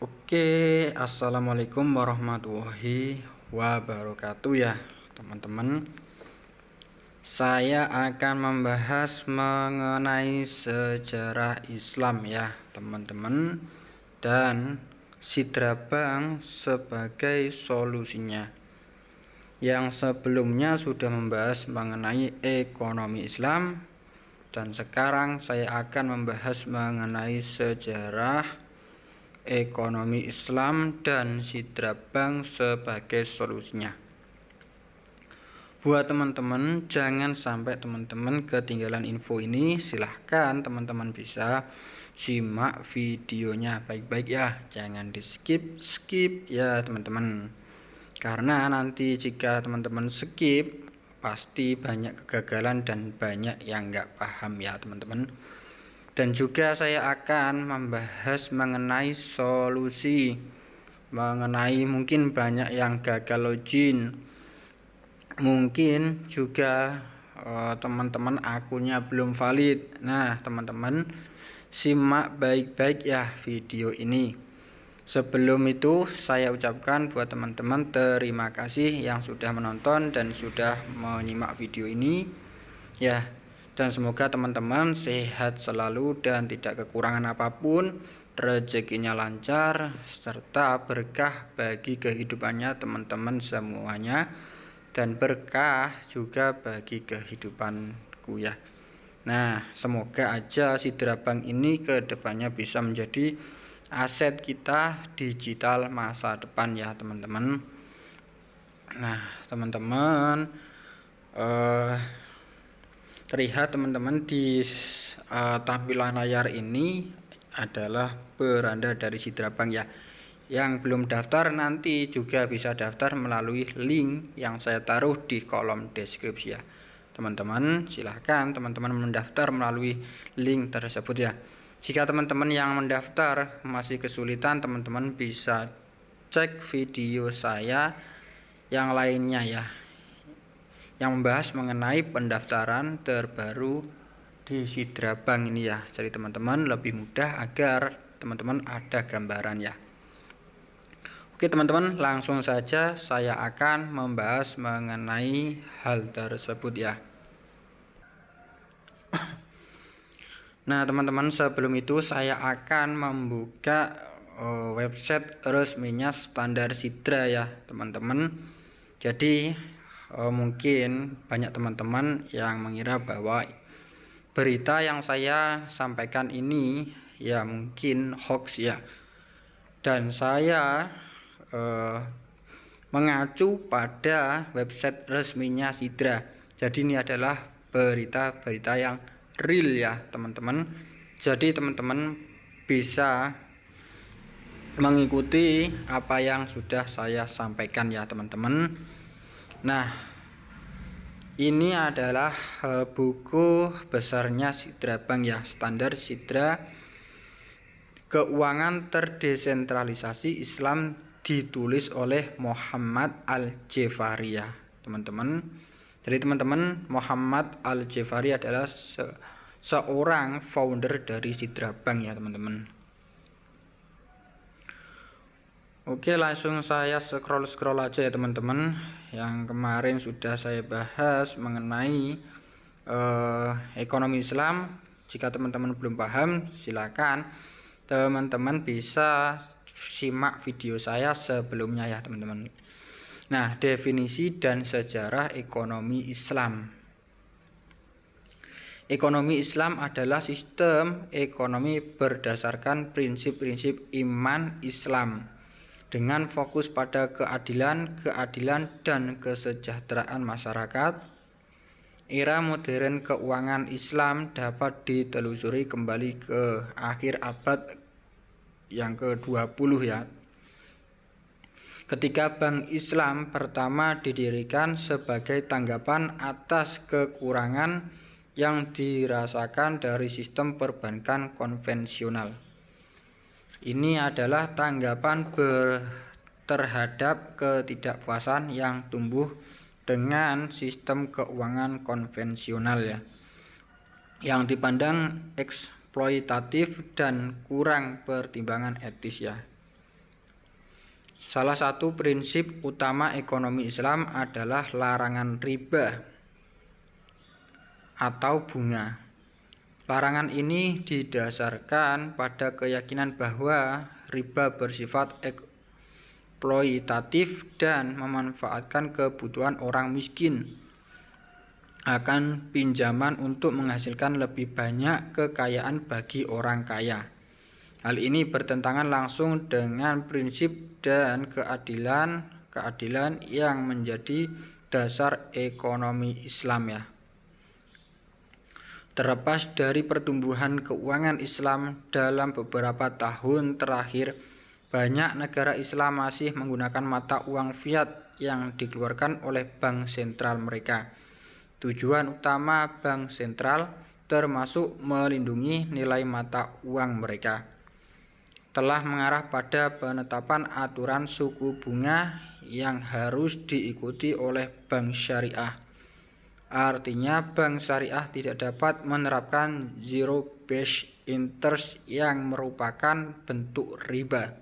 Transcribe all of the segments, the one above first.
Oke, assalamualaikum warahmatullahi wabarakatuh ya teman-teman. Saya akan membahas mengenai sejarah Islam ya teman-teman, dan Sidra Bank sebagai solusinya. Yang sebelumnya sudah membahas mengenai ekonomi Islam, dan sekarang saya akan membahas mengenai sejarah ekonomi Islam dan Sidra Bank sebagai solusinya. Buat teman-teman, jangan sampai teman-teman ketinggalan info ini. Silahkan teman-teman bisa simak videonya baik-baik ya, jangan di skip ya teman-teman, karena nanti jika teman-teman skip pasti banyak kegagalan dan banyak yang nggak paham ya teman-teman. Dan juga saya akan membahas mengenai solusi, mengenai mungkin banyak yang gagal login, mungkin juga teman-teman akunnya belum valid. Nah teman-teman simak baik-baik ya video ini. Sebelum itu saya ucapkan buat teman-teman terima kasih yang sudah menonton dan sudah menyimak video ini ya. Dan semoga teman-teman sehat selalu dan tidak kekurangan apapun, rezekinya lancar, serta berkah bagi kehidupannya teman-teman semuanya, dan berkah juga bagi kehidupanku ya. Nah, semoga aja Sidra Bank ini ke depannya bisa menjadi aset kita digital masa depan ya teman-teman. Nah, teman-teman terlihat teman-teman di tampilan layar ini adalah beranda dari Sidra Bank ya. Yang belum daftar nanti juga bisa daftar melalui link yang saya taruh di kolom deskripsi ya teman-teman. Silahkan teman-teman mendaftar melalui link tersebut ya. Jika teman-teman yang mendaftar masih kesulitan, teman-teman bisa cek video saya yang lainnya ya, yang membahas mengenai pendaftaran terbaru di Sidra Bank ini ya. Jadi teman-teman lebih mudah agar teman-teman ada gambaran ya. Oke teman-teman, langsung saja saya akan membahas mengenai hal tersebut ya. Nah teman-teman, sebelum itu saya akan membuka website resminya Standar Sidra ya teman-teman. Jadi mungkin banyak teman-teman yang mengira bahwa berita yang saya sampaikan ini ya mungkin hoax ya, dan saya mengacu pada website resminya Sidra. Jadi ini adalah berita-berita yang real ya teman-teman. Jadi teman-teman bisa mengikuti apa yang sudah saya sampaikan ya teman-teman. Nah, ini adalah buku besarnya Sidra Bank ya, Standar Sidra Keuangan Terdesentralisasi Islam, ditulis oleh Muhammad Al-Jefari ya teman-teman. Jadi teman-teman, Muhammad Al-Jefari adalah seorang founder dari Sidra Bank ya teman-teman. Oke, langsung saya scroll aja ya teman-teman. Yang kemarin sudah saya bahas mengenai ekonomi Islam. Jika teman-teman belum paham, silakan teman-teman bisa simak video saya sebelumnya ya teman-teman. Nah, definisi dan sejarah ekonomi Islam. Ekonomi Islam adalah sistem ekonomi berdasarkan prinsip-prinsip iman Islam dengan fokus pada keadilan dan kesejahteraan masyarakat. Era modern keuangan Islam dapat ditelusuri kembali ke akhir abad yang ke-20 ya, ketika Bank Islam pertama didirikan sebagai tanggapan atas kekurangan yang dirasakan dari sistem perbankan konvensional. Ini adalah tanggapan terhadap ketidakpuasan yang tumbuh dengan sistem keuangan konvensional ya, yang dipandang eksploitatif dan kurang pertimbangan etis ya. Salah satu prinsip utama ekonomi Islam adalah larangan riba atau bunga. Larangan ini didasarkan pada keyakinan bahwa riba bersifat eksploitatif dan memanfaatkan kebutuhan orang miskin akan pinjaman untuk menghasilkan lebih banyak kekayaan bagi orang kaya. Hal ini bertentangan langsung dengan prinsip dan keadilan yang menjadi dasar ekonomi Islam ya. Terlepas dari pertumbuhan keuangan Islam dalam beberapa tahun terakhir, banyak negara Islam masih menggunakan mata uang fiat yang dikeluarkan oleh bank sentral mereka. Tujuan utama bank sentral termasuk melindungi nilai mata uang mereka telah mengarah pada penetapan aturan suku bunga yang harus diikuti oleh bank syariah. Artinya bank syariah tidak dapat menerapkan zero based interest yang merupakan bentuk riba,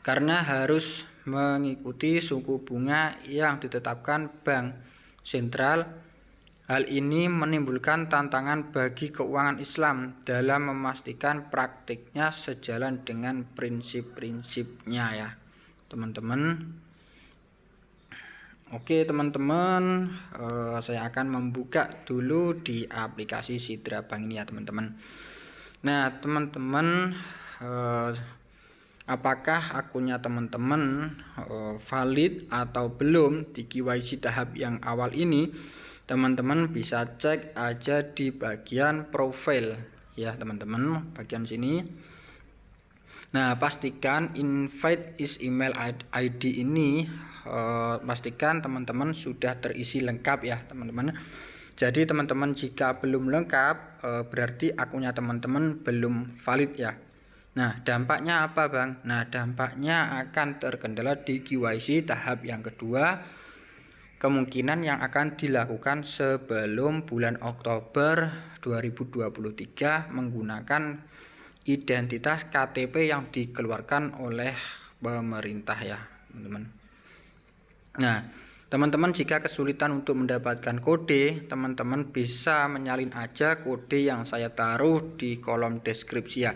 karena harus mengikuti suku bunga yang ditetapkan bank sentral. Hal ini menimbulkan tantangan bagi keuangan Islam dalam memastikan praktiknya sejalan dengan prinsip-prinsipnya ya teman-teman. Oke teman-teman, saya akan membuka dulu di aplikasi Sidra Bank ini ya teman-teman. Nah teman-teman, apakah akunnya teman-teman valid atau belum di KYC tahap yang awal ini? Teman-teman bisa cek aja di bagian profil ya teman-teman, bagian sini. Nah pastikan invite is email ID ini pastikan teman-teman sudah terisi lengkap ya teman-teman. Jadi teman-teman jika belum lengkap berarti akunnya teman-teman belum valid ya. Nah dampaknya apa Bang? Nah dampaknya akan terkendala di KYC tahap yang kedua, kemungkinan yang akan dilakukan sebelum bulan Oktober 2023 menggunakan identitas KTP yang dikeluarkan oleh pemerintah ya teman-teman. Nah teman-teman jika kesulitan untuk mendapatkan kode, teman-teman bisa menyalin aja kode yang saya taruh di kolom deskripsi ya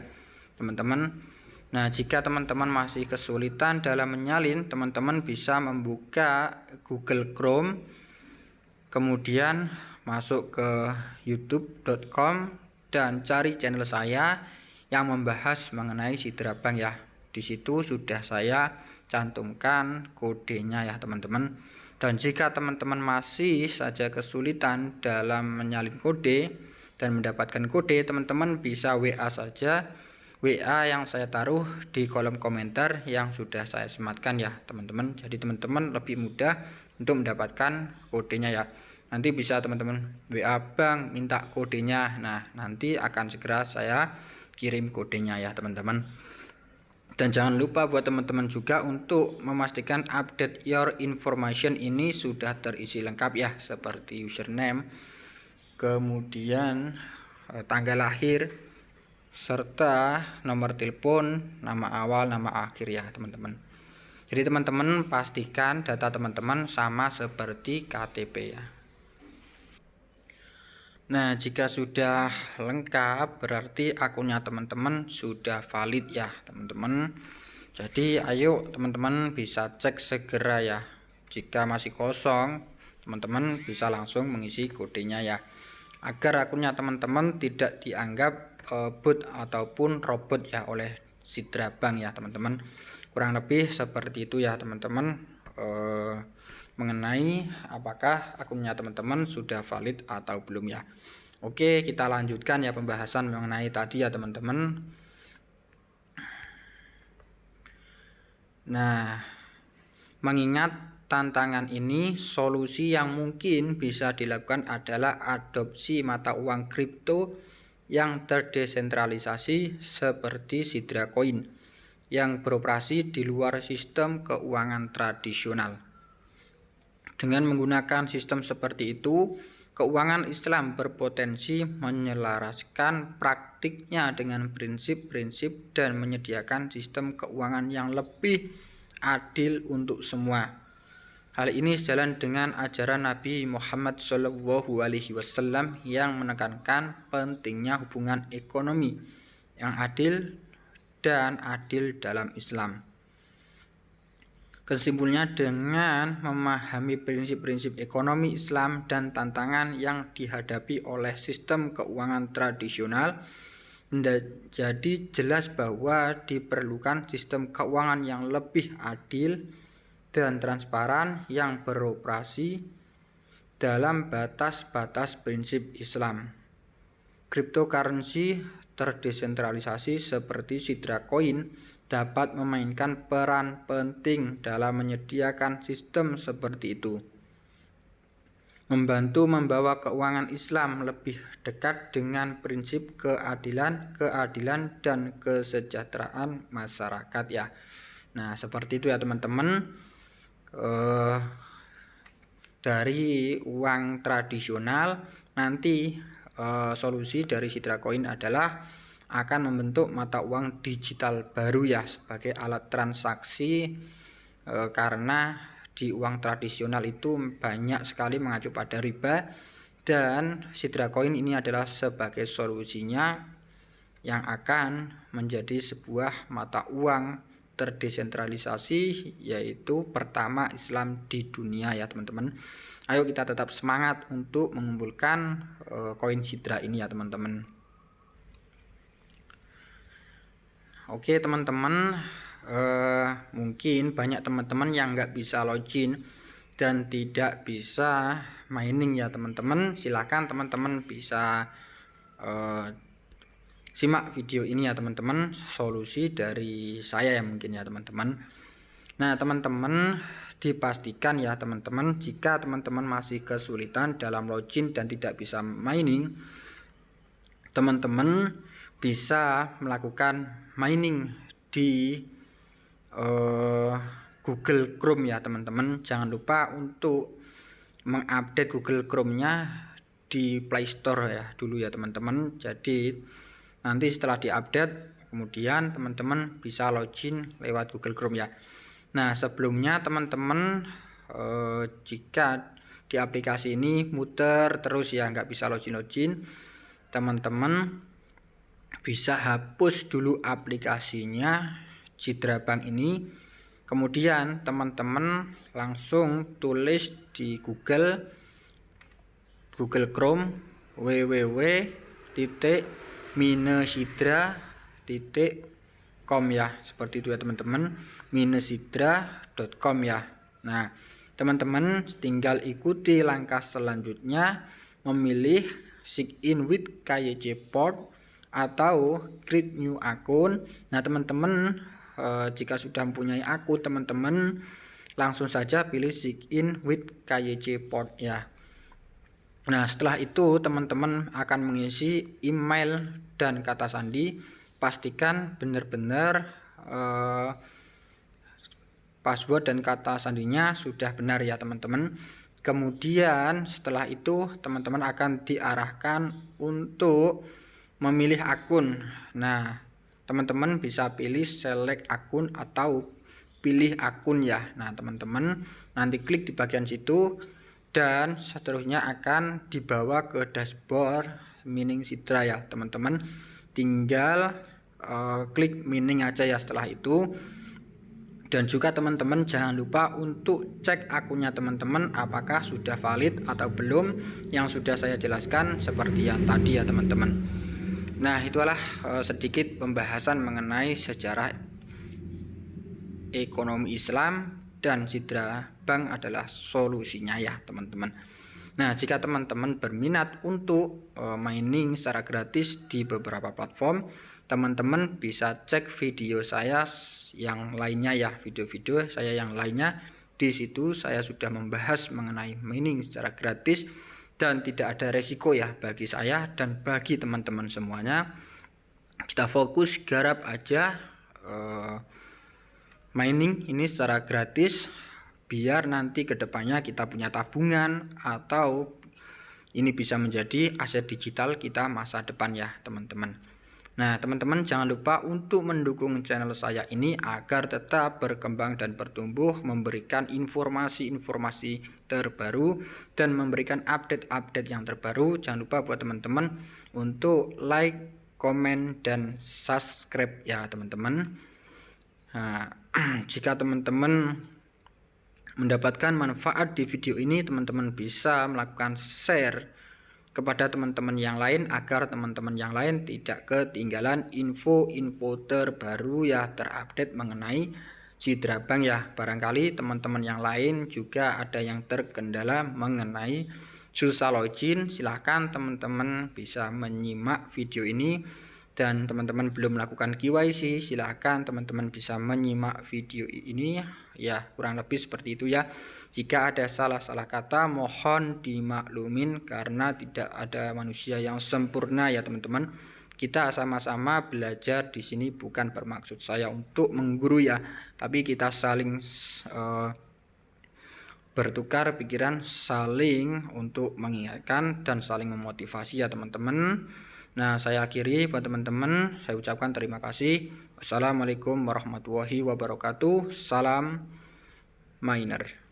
teman-teman. Nah jika teman-teman masih kesulitan dalam menyalin, teman-teman bisa membuka Google Chrome, kemudian masuk ke youtube.com dan cari channel saya yang membahas mengenai Sidra Bank ya. Di situ sudah saya cantumkan kodenya ya teman-teman. Dan jika teman-teman masih saja kesulitan dalam menyalin kode dan mendapatkan kode, teman-teman bisa WA saja. WA yang saya taruh di kolom komentar yang sudah saya sematkan ya teman-teman. Jadi teman-teman lebih mudah untuk mendapatkan kodenya ya. Nanti bisa teman-teman WA Bang minta kodenya. Nah nanti akan segera saya kirim kodenya ya teman-teman. Dan jangan lupa buat teman-teman juga untuk memastikan update your information ini sudah terisi lengkap ya, seperti username, kemudian tanggal lahir, serta nomor telepon, nama awal, nama akhir ya teman-teman. Jadi teman-teman pastikan data teman-teman sama seperti KTP ya. Nah jika sudah lengkap berarti akunnya teman-teman sudah valid ya teman-teman. Jadi ayo teman-teman bisa cek segera ya. Jika masih kosong, teman-teman bisa langsung mengisi kodenya ya, agar akunnya teman-teman tidak dianggap bot ataupun robot ya oleh Sidra Bank ya teman-teman. Kurang lebih seperti itu ya teman-teman, mengenai apakah akunnya teman-teman sudah valid atau belum ya. Oke kita lanjutkan ya pembahasan mengenai tadi ya teman-teman. Nah mengingat tantangan ini, solusi yang mungkin bisa dilakukan adalah adopsi mata uang kripto yang terdesentralisasi seperti Sidra Coin yang beroperasi di luar sistem keuangan tradisional. Dengan menggunakan sistem seperti itu, Keuangan Islam berpotensi menyelaraskan praktiknya dengan prinsip-prinsip dan menyediakan sistem keuangan yang lebih adil untuk semua. Hal ini sejalan dengan ajaran Nabi Muhammad SAW yang menekankan pentingnya hubungan ekonomi yang adil dan adil dalam Islam. Kesimpulannya, dengan memahami prinsip-prinsip ekonomi Islam dan tantangan yang dihadapi oleh sistem keuangan tradisional, menjadi jelas bahwa diperlukan sistem keuangan yang lebih adil dan transparan yang beroperasi dalam batas-batas prinsip Islam. Cryptocurrency terdesentralisasi seperti Sidra Coin dapat memainkan peran penting dalam menyediakan sistem seperti itu, membantu membawa keuangan Islam lebih dekat dengan prinsip keadilan dan kesejahteraan masyarakat ya. Nah, seperti itu ya teman-teman. Dari uang tradisional nanti solusi dari Sidra Coin adalah akan membentuk mata uang digital baru ya sebagai alat transaksi, karena di uang tradisional itu banyak sekali mengacu pada riba, dan Sidra Coin ini adalah sebagai solusinya yang akan menjadi sebuah mata uang terdesentralisasi, yaitu pertama Islam di dunia ya teman-teman. Ayo kita tetap semangat untuk mengumpulkan koin Sidra ini ya teman-teman. Oke teman-teman, mungkin banyak teman-teman yang nggak bisa login dan tidak bisa mining ya teman-teman. Silakan teman-teman bisa simak video ini ya teman-teman, solusi dari saya ya mungkin ya teman-teman. Nah teman-teman, dipastikan ya teman-teman, jika teman-teman masih kesulitan dalam login dan tidak bisa mining, teman-teman bisa melakukan mining di Google Chrome ya teman-teman. Jangan lupa untuk mengupdate Google Chrome-nya di Play Store ya dulu ya teman-teman. Jadi nanti setelah diupdate kemudian teman-teman bisa login lewat Google Chrome ya. Nah sebelumnya teman-teman, jika di aplikasi ini muter terus ya nggak bisa login, teman-teman bisa hapus dulu aplikasinya Sidra Bank ini, kemudian teman-teman langsung tulis di Google Chrome www.minesidra.com ya, seperti itu ya teman-teman, minesidra.com ya. Nah teman-teman tinggal ikuti langkah selanjutnya, memilih sign in with KYC port atau create new akun. Nah teman-teman, jika sudah mempunyai akun, teman-teman langsung saja pilih sign in with KYC port ya. Nah setelah itu teman-teman akan mengisi email dan kata sandi. Pastikan benar-benar password dan kata sandinya sudah benar ya teman-teman. Kemudian setelah itu teman-teman akan diarahkan untuk memilih akun. Nah teman-teman bisa pilih select akun atau pilih akun ya. Nah teman-teman nanti klik di bagian situ dan seterusnya akan dibawa ke dashboard mining Sidra ya teman-teman. Tinggal klik mining aja ya setelah itu. Dan juga teman-teman jangan lupa untuk cek akunnya teman-teman apakah sudah valid atau belum, yang sudah saya jelaskan seperti yang tadi ya teman-teman. Nah itulah sedikit pembahasan mengenai sejarah ekonomi Islam dan Sidra Bank adalah solusinya ya teman-teman. Nah jika teman-teman berminat untuk mining secara gratis di beberapa platform, teman-teman bisa cek video saya yang lainnya ya, video-video saya yang lainnya. Di situ saya sudah membahas mengenai mining secara gratis dan tidak ada resiko ya bagi saya dan bagi teman-teman semuanya. Kita fokus garap aja mining ini secara gratis, biar nanti kedepannya kita punya tabungan atau Ini bisa menjadi aset digital kita masa depan ya teman-teman. Nah teman-teman jangan lupa untuk mendukung channel saya ini agar tetap berkembang dan bertumbuh, memberikan informasi-informasi terbaru dan memberikan update-update yang terbaru. Jangan lupa buat teman-teman untuk like, komen, dan subscribe ya teman-teman. Nah, jika teman-teman mendapatkan manfaat di video ini, teman-teman bisa melakukan share kepada teman-teman yang lain agar teman-teman yang lain tidak ketinggalan info-info terbaru ya, terupdate mengenai Cidra Bank ya. Barangkali teman-teman yang lain juga ada yang terkendala mengenai susah login, silahkan teman-teman bisa menyimak video ini. Dan teman-teman belum melakukan KYC, silahkan teman-teman bisa menyimak video ini ya, kurang lebih seperti itu ya. Jika ada salah-salah kata mohon dimaklumin karena tidak ada manusia yang sempurna ya teman-teman. Kita sama-sama belajar di sini, bukan bermaksud saya untuk mengguru ya, tapi kita saling bertukar pikiran, saling untuk mengingatkan dan saling memotivasi ya teman-teman. Nah, saya akhiri buat teman-teman, saya ucapkan terima kasih. Wassalamualaikum warahmatullahi wabarakatuh. Salam miner.